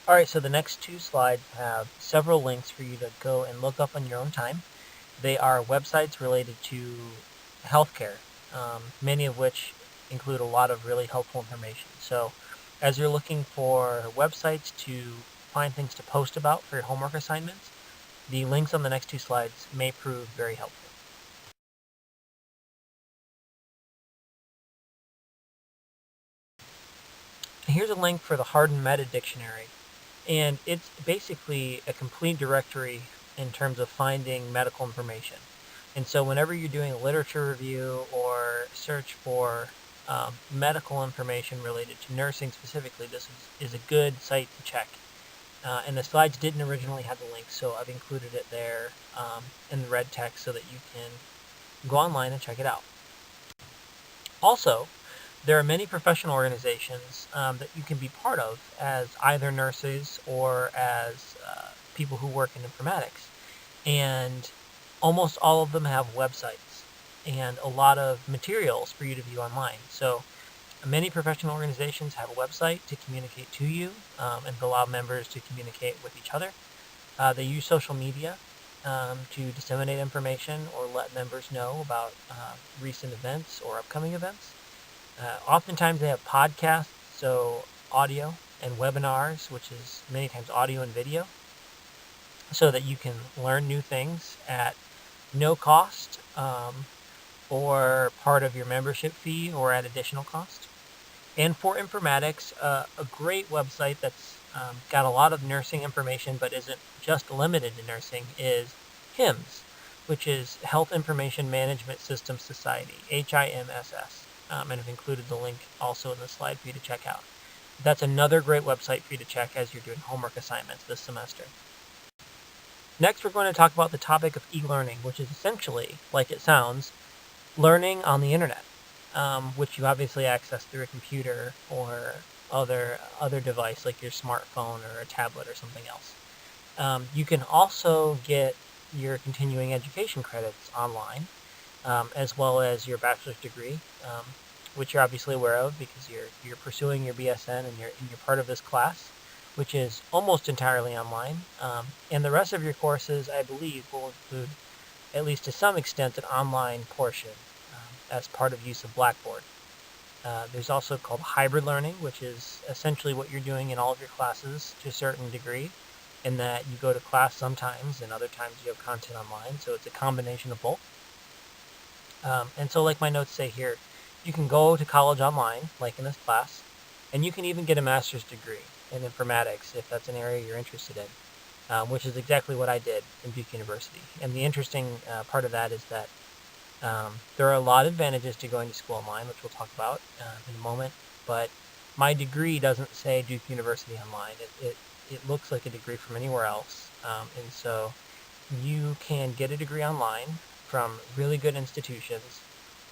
All right, so the next two slides have several links for you to go and look up on your own time. They are websites related to healthcare, many of which include a lot of really helpful information. So, as you're looking for websites to find things to post about for your homework assignments, the links on the next two slides may prove very helpful. Here's a link for the Hardin Meta Dictionary, and it's basically a complete directory in terms of finding medical information. And so whenever you're doing a literature review or search for medical information related to nursing specifically, this is a good site to check. And the slides didn't originally have the link, so I've included it there in the red text so that you can go online and check it out. Also, there are many professional organizations that you can be part of as either nurses or as people who work in informatics. And almost all of them have websites and a lot of materials for you to view online. So many professional organizations have a website to communicate to you and to allow members to communicate with each other. They use social media to disseminate information or let members know about recent events or upcoming events. Oftentimes they have podcasts, so audio, and webinars, which is many times audio and video, so that you can learn new things at no cost or part of your membership fee or at additional cost. And for informatics, a great website that's got a lot of nursing information but isn't just limited to nursing is HIMSS, which is Health Information Management Systems Society, HIMSS. And I've included the link also in the slide for you to check out. That's another great website for you to check as you're doing homework assignments this semester. Next, we're going to talk about the topic of e-learning, which is essentially, like it sounds, learning on the internet, which you obviously access through a computer or other device like your smartphone or a tablet or something else. You can also get your continuing education credits online, as well as your bachelor's degree, which you're obviously aware of because you're pursuing your BSN and you're part of this class, which is almost entirely online. And the rest of your courses, I believe, will include, at least to some extent, an online portion as part of use of Blackboard. There's also called hybrid learning, which is essentially what you're doing in all of your classes to a certain degree, in that you go to class sometimes and other times you have content online, so it's a combination of both. And so like my notes say here, you can go to college online, like in this class, and you can even get a master's degree in informatics if that's an area you're interested in, which is exactly what I did in Duke University. And the interesting part of that is that there are a lot of advantages to going to school online, which we'll talk about in a moment, but my degree doesn't say Duke University online. It looks like a degree from anywhere else, and so you can get a degree online from really good institutions,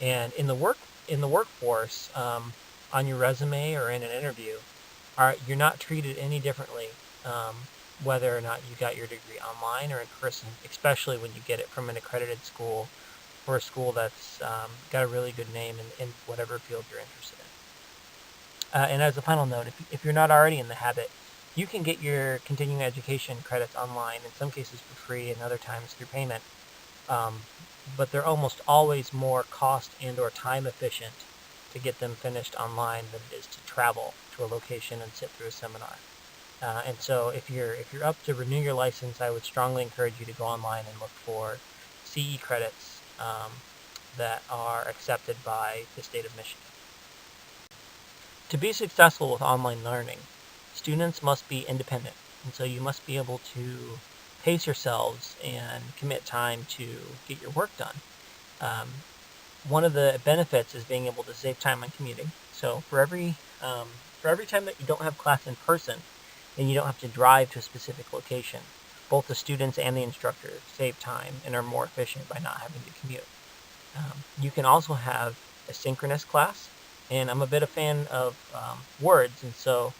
and in the workforce, on your resume or in an interview, you're not treated any differently whether or not you got your degree online or in person, especially when you get it from an accredited school or a school that's got a really good name in whatever field you're interested in. And as a final note, if you're not already in the habit, you can get your continuing education credits online, in some cases for free and other times through payment. But they're almost always more cost and or time efficient to get them finished online than it is to travel to a location and sit through a seminar. And so if you're up to renew your license, I would strongly encourage you to go online and look for CE credits that are accepted by the state of Michigan. To be successful with online learning, students must be independent, and so you must be able to pace yourselves and commit time to get your work done. One of the benefits is being able to save time on commuting. So for every time that you don't have class in person and you don't have to drive to a specific location, both the students and the instructors save time and are more efficient by not having to commute. You can also have a synchronous class, and I'm a bit a fan of words, and so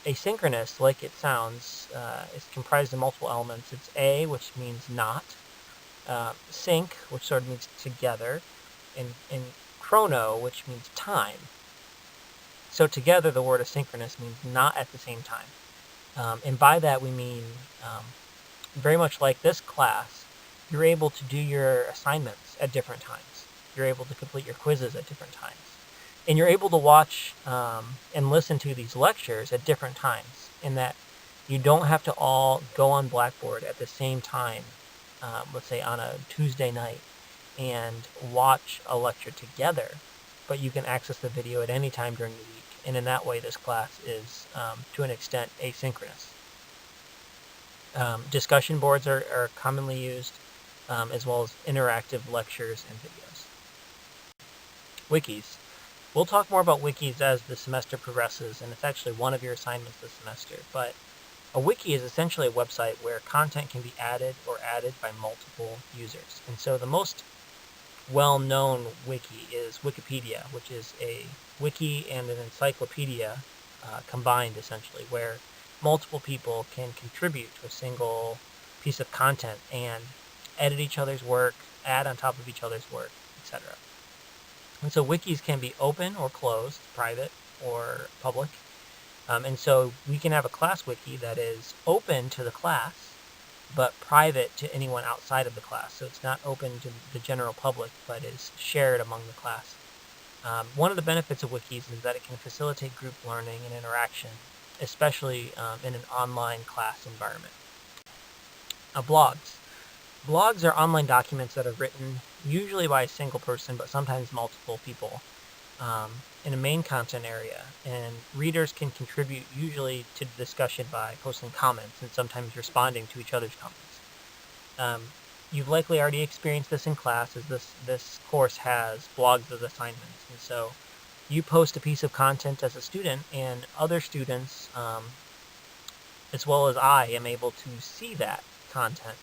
asynchronous, like it sounds, is comprised of multiple elements. It's a, which means not, sync, which sort of means together, and chrono, which means time. So together, the word asynchronous means not at the same time. And by that we mean very much like this class, you're able to do your assignments at different times. You're able to complete your quizzes at different times. And you're able to watch and listen to these lectures at different times, in that you don't have to all go on Blackboard at the same time, let's say on a Tuesday night, and watch a lecture together, but you can access the video at any time during the week. And in that way, this class is, to an extent, asynchronous. Discussion boards are commonly used, as well as interactive lectures and videos. Wikis. We'll talk more about wikis as the semester progresses, and it's actually one of your assignments this semester. But a wiki is essentially a website where content can be added or added by multiple users. And so the most well-known wiki is Wikipedia, which is a wiki and an encyclopedia combined, essentially, where multiple people can contribute to a single piece of content and edit each other's work, add on top of each other's work, etc. And so wikis can be open or closed, private or public. And so we can have a class wiki that is open to the class, but private to anyone outside of the class. So it's not open to the general public, but is shared among the class. One of the benefits of wikis is that it can facilitate group learning and interaction, especially in an online class environment. Blogs. Blogs are online documents that are written usually by a single person, but sometimes multiple people, in a main content area, and readers can contribute usually to the discussion by posting comments and sometimes responding to each other's comments. You've likely already experienced this in class, as this course has blogs as assignments, and so you post a piece of content as a student, and other students, as well as I, am able to see that content.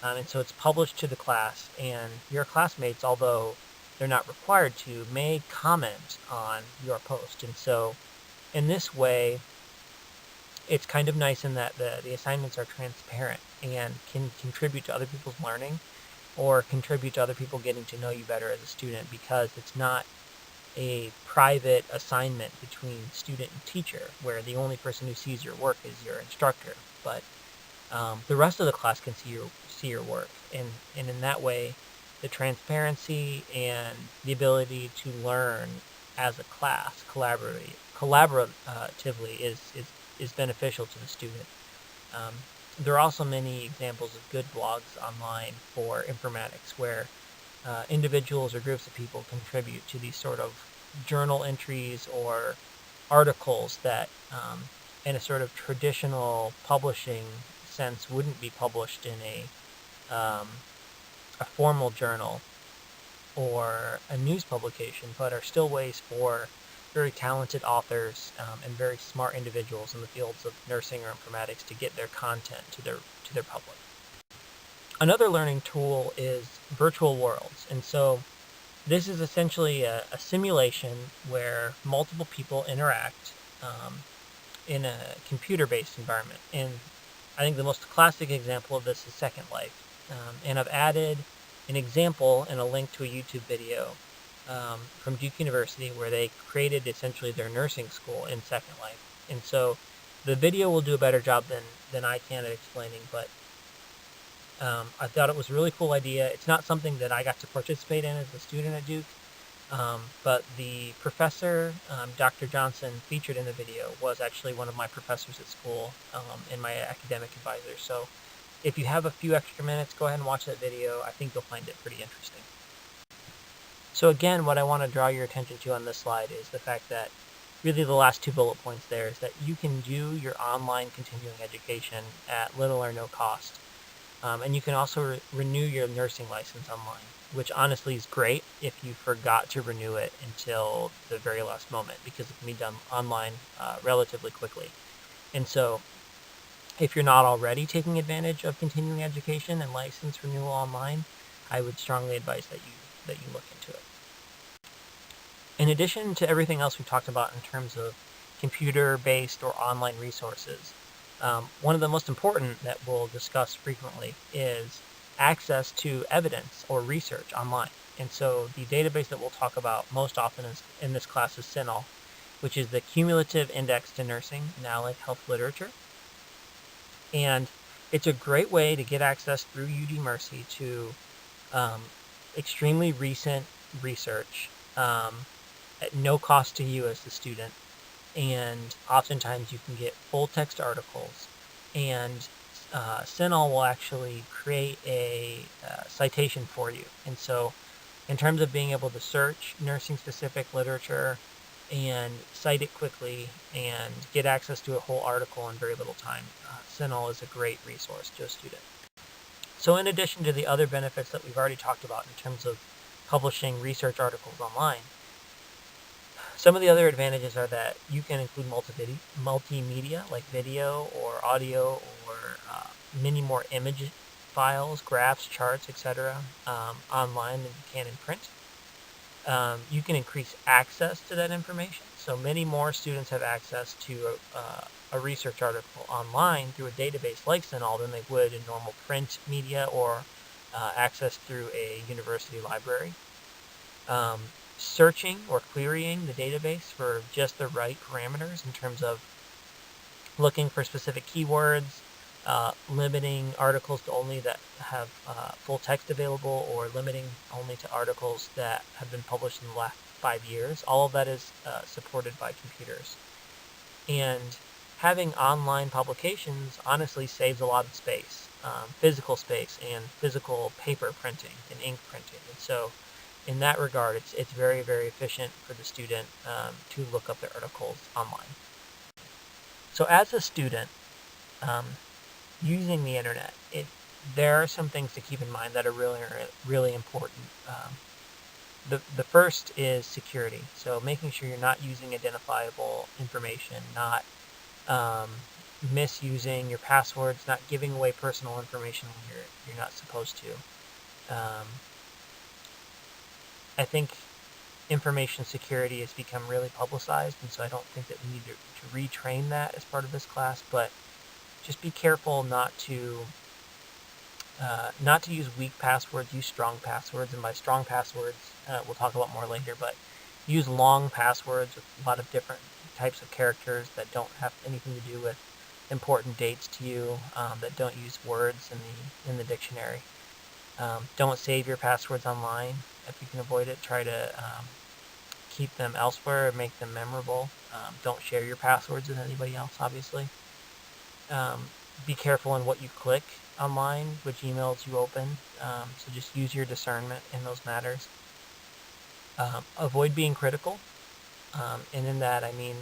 And so it's published to the class, and your classmates, although they're not required to, may comment on your post. And so in this way, it's kind of nice in that the assignments are transparent and can contribute to other people's learning, or contribute to other people getting to know you better as a student, because it's not a private assignment between student and teacher, where the only person who sees your work is your instructor. But the rest of the class can see your work, and in that way, the transparency and the ability to learn as a class collaboratively is beneficial to the student. There are also many examples of good blogs online for informatics, where individuals or groups of people contribute to these sort of journal entries or articles that, in a sort of traditional publishing sense, wouldn't be published in a formal journal or a news publication, but are still ways for very talented authors and very smart individuals in the fields of nursing or informatics to get their content to their public. Another learning tool is virtual worlds, and so this is essentially a simulation where multiple people interact in a computer-based environment. And I think the most classic example of this is Second Life. And I've added an example and a link to a YouTube video from Duke University, where they created essentially their nursing school in Second Life. And so the video will do a better job than I can at explaining, but I thought it was a really cool idea. It's not something that I got to participate in as a student at Duke, but the professor, Dr. Johnson, featured in the video was actually one of my professors at school and my academic advisor. So if you have a few extra minutes, go ahead and watch that video. I think you'll find it pretty interesting. So again, what I want to draw your attention to on this slide is the fact that really the last 2 bullet points there is that you can do your online continuing education at little or no cost. And you can also renew your nursing license online, which honestly is great if you forgot to renew it until the very last moment, because it can be done online relatively quickly. And so if you're not already taking advantage of continuing education and license renewal online, I would strongly advise that you look into it. In addition to everything else we've talked about in terms of computer-based or online resources, one of the most important that we'll discuss frequently is access to evidence or research online. And so the database that we'll talk about most often in this class is CINAHL, which is the Cumulative Index to Nursing and Allied Health Literature. And it's a great way to get access through UD Mercy to um, extremely recent research at no cost to you as the student. And oftentimes you can get full text articles, and CINAHL will actually create a citation for you. And so in terms of being able to search nursing specific literature and cite it quickly and get access to a whole article in very little time, CINAHL is a great resource to a student. So in addition to the other benefits that we've already talked about in terms of publishing research articles online, some of the other advantages are that you can include multimedia like video or audio or many more image files, graphs, charts, etc. Online than you can in print. You can increase access to that information. So many more students have access to a research article online through a database like CINAHL than they would in normal print media or access through a university library. Searching or querying the database for just the right parameters in terms of looking for specific keywords, limiting articles to only that have full text available, or limiting only to articles that have been published in the last 5 years. All of that is supported by computers. And having online publications honestly saves a lot of space, physical space and physical paper printing and ink printing. And so in that regard, it's very, very efficient for the student to look up their articles online. So as a student, using the internet, there are some things to keep in mind that are really, really important. The first is security. So making sure you're not using identifiable information, not misusing your passwords, not giving away personal information when you're not supposed to. I think information security has become really publicized, and so I don't think that we need to retrain that as part of this class, but just be careful not to use weak passwords, use strong passwords. And by strong passwords, we'll talk about more later, but use long passwords with a lot of different types of characters that don't have anything to do with important dates to you, that don't use words in the dictionary. Don't save your passwords online if you can avoid it. Try to keep them elsewhere or make them memorable. Don't share your passwords with anybody else, obviously. Be careful in what you click online, which emails you open. So just use your discernment in those matters. Avoid being critical. And in that, I mean,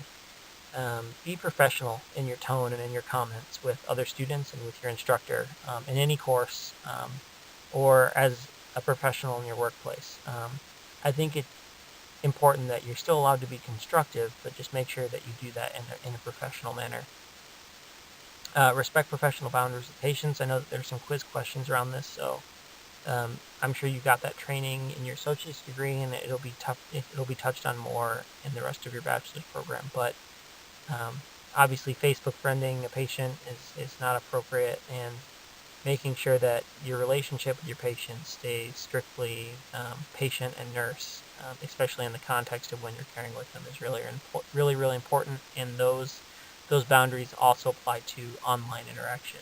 be professional in your tone and in your comments with other students and with your instructor in any course, or as a professional in your workplace. I think it's important that you're still allowed to be constructive, but just make sure that you do that in a professional manner. Respect professional boundaries with patients. I know that there's some quiz questions around this, so I'm sure you got that training in your associate's degree, and it'll be touched on more in the rest of your bachelor's program. But obviously, Facebook friending a patient is not appropriate, and making sure that your relationship with your patient stays strictly patient and nurse, especially in the context of when you're caring with them, is really, really important. And those boundaries also apply to online interaction.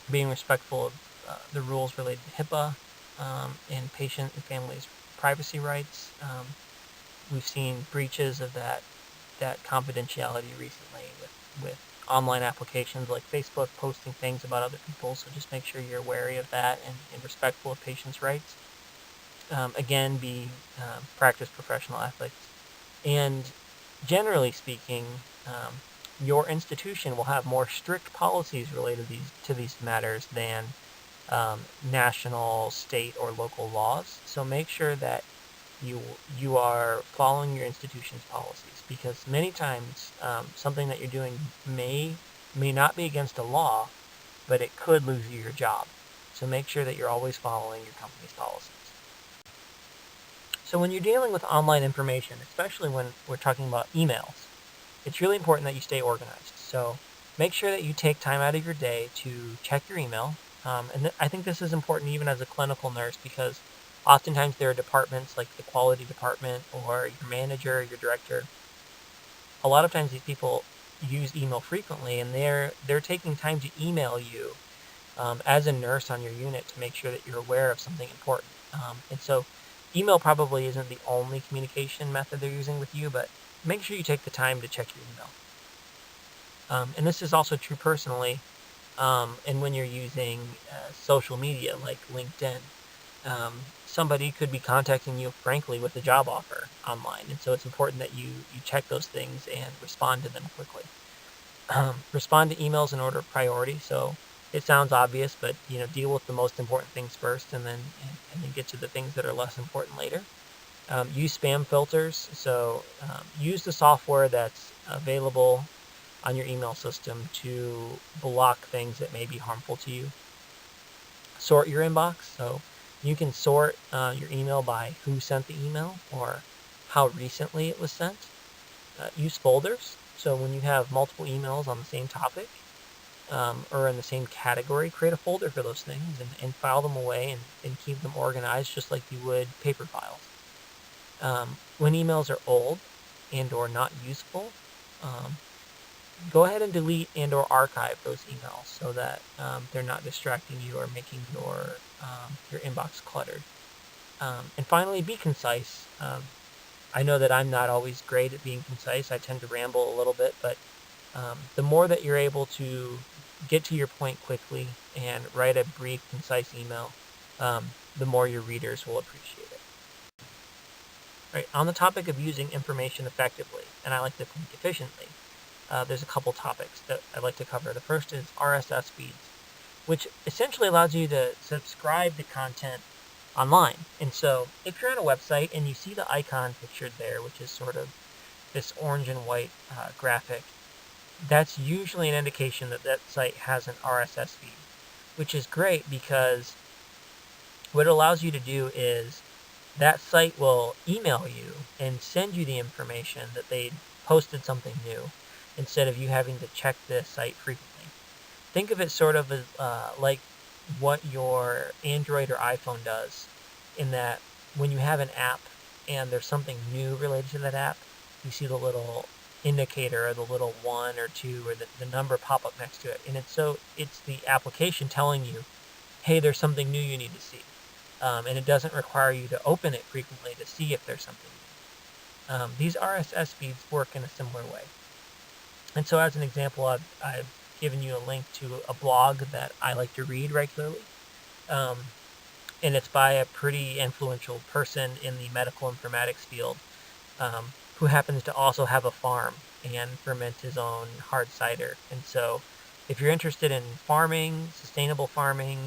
Being respectful of the rules related to HIPAA and patient and family's privacy rights. We've seen breaches of that confidentiality recently with online applications like Facebook posting things about other people, so just make sure you're wary of that and respectful of patients' rights. Again, practice professional ethics. And generally speaking, your institution will have more strict policies related to these matters than national, state, or local laws. So make sure that you are following your institution's policies, because many times something that you're doing may not be against a law, but it could lose you your job. So make sure that you're always following your company's policies. So when you're dealing with online information, especially when we're talking about emails, it's really important that you stay organized. So make sure that you take time out of your day to check your email. And I think this is important even as a clinical nurse, because oftentimes there are departments like the quality department or your manager, your director. A lot of times these people use email frequently, and they're taking time to email you as a nurse on your unit to make sure that you're aware of something important. And so email probably isn't the only communication method they're using with you, but make sure you take the time to check your email. And this is also true personally, and when you're using social media like LinkedIn. Somebody could be contacting you, frankly, with a job offer online, and so it's important that you check those things and respond to them quickly. Respond to emails in order of priority. So it sounds obvious, but deal with the most important things first, and then get to the things that are less important later. Use spam filters. So use the software that's available on your email system to block things that may be harmful to you. Sort your inbox. So you can sort your email by who sent the email or how recently it was sent. Use folders. So when you have multiple emails on the same topic or in the same category, create a folder for those things and file them away and keep them organized just like you would paper files. When emails are old and or not useful, go ahead and delete and or archive those emails so that they're not distracting you or making your inbox cluttered. And finally, be concise. I know that I'm not always great at being concise. I tend to ramble a little bit, but the more that you're able to get to your point quickly and write a brief, concise email, the more your readers will appreciate it. Right, on the topic of using information effectively, and I like to think efficiently, there's a couple topics that I'd like to cover. The first is RSS feeds, which essentially allows you to subscribe to content online. And so if you're on a website and you see the icon pictured there, which is sort of this orange and white graphic, that's usually an indication that that site has an RSS feed, which is great because what it allows you to do is that site will email you and send you the information that they posted something new instead of you having to check the site frequently. Think of it sort of as like what your Android or iPhone does, in that when you have an app and there's something new related to that app, you see the little indicator or the little 1 or 2 or the number pop up next to it. And it's the application telling you, hey, there's something new you need to see. And it doesn't require you to open it frequently to see if there's something new. These RSS feeds work in a similar way. And so as an example, I've given you a link to a blog that I like to read regularly. And it's by a pretty influential person in the medical informatics field who happens to also have a farm and ferment his own hard cider. And so if you're interested in farming, sustainable farming,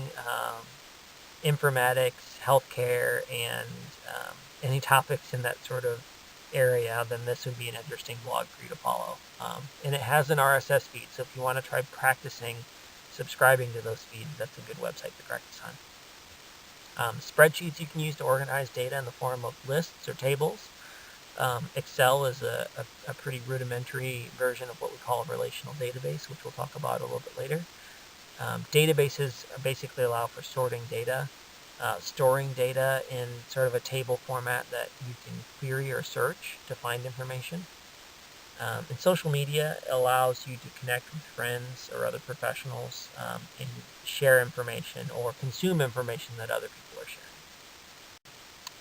informatics, healthcare, and any topics in that sort of area, then this would be an interesting blog for you to follow. And it has an RSS feed, so if you want to try practicing subscribing to those feeds, that's a good website to practice on. Spreadsheets you can use to organize data in the form of lists or tables. Excel is a pretty rudimentary version of what we call a relational database, which we'll talk about a little bit later. Databases basically allow for sorting data, storing data in sort of a table format that you can query or search to find information. And social media allows you to connect with friends or other professionals and share information or consume information that other people are sharing.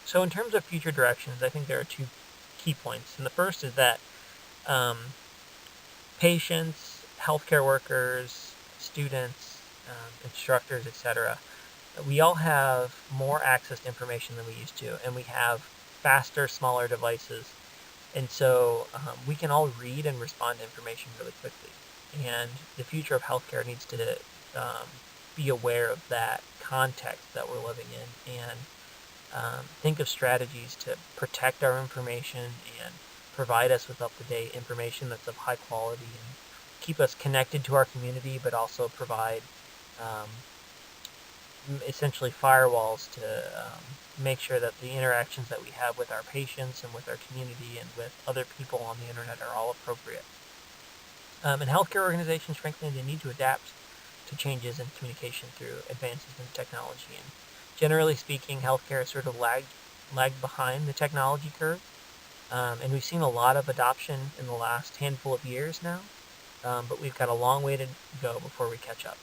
So in terms of future directions, I think there are two key points. And the first is that patients, healthcare workers, students, instructors, etc., we all have more access to information than we used to, and we have faster, smaller devices. And so we can all read and respond to information really quickly. And the future of healthcare needs to be aware of that context that we're living in and think of strategies to protect our information and provide us with up-to-date information that's of high quality and keep us connected to our community, but also provide essentially firewalls to make sure that the interactions that we have with our patients and with our community and with other people on the internet are all appropriate. And healthcare organizations, frankly, they need to adapt to changes in communication through advances in technology. And generally speaking, healthcare has sort of lagged behind the technology curve. And we've seen a lot of adoption in the last handful of years now. but we've got a long way to go before we catch up.